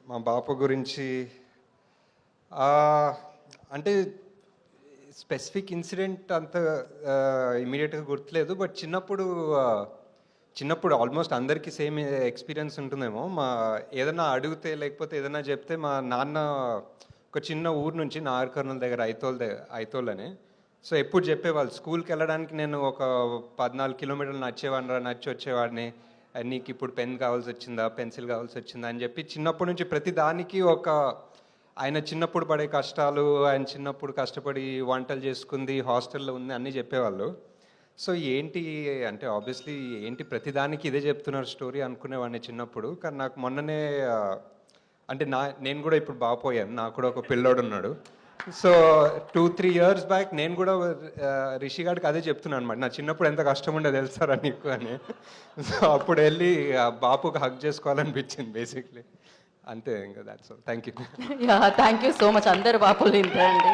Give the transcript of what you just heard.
మా బాపు గురించి ఆహ్, అంటే స్పెసిఫిక్ ఇన్సిడెంట్ అంత ఇమ్మీడియట్‌గా గుర్తులేదు. బట్ చిన్నప్పుడు ఆల్మోస్ట్ అందరికీ సేమ్ ఎక్స్‌పీరియన్స్ ఉంటుందేమో. ఏదన్నా అడిగితే లేకపోతే ఏదన్నా చెప్తే మా నాన్న ఒక చిన్న ఊరు నుంచి నాగర్ కర్నూల్ దగ్గర ఐతోల్ అని. సో, ఎప్పుడు చెప్పేవాళ్ళు స్కూల్‌కెళ్ళడానికి నేను ఒక 14 కిలోమీటర్లు నడిచేవాడినిరా, నడిచొచ్చేవాడిని. నీకిప్పుడు పెన్ కావాల్సొచ్చిందా? పెన్సిల్ కావాల్సొచ్చిందా? అని చెప్పి చిన్నప్పటి నుంచి ప్రతి దానికి ఆయన చిన్నప్పుడు పడే కష్టాలు, ఆయన చిన్నప్పుడు కష్టపడి వంటలు చేసుకుంది, హాస్టల్‌లో ఉంది అన్నీ చెప్పేవాళ్ళు. సో, ఏంటి అంటే ఆబ్వియస్లీ ఏంటి ప్రతిదానికి ఇదే చెప్తున్నారు స్టోరీ అనుకునేవాడిని చిన్నప్పుడు. కానీ నాకు మొన్ననే అంటే నేను కూడా ఇప్పుడు బాపోయాను. నాకు కూడా ఒక పిల్లోడున్నాడు. సో, 2, 3 ఇయర్స్ బ్యాక్ నేను కూడా రిషి గాడికి అదే చెప్తున్నాను అనమాట. నా చిన్నప్పుడు ఎంత కష్టం ఉండే తెలుసారా నీకు అని. సో, అప్పుడు వెళ్ళి బాపుకి హగ్ చేసుకోవాలనిపించింది బేసిక్‌లీ. అంతే ఇంకా thoughts all. Thank you. Yeah! Thank you so much. అందరు బాపులు ఇంతే అండి.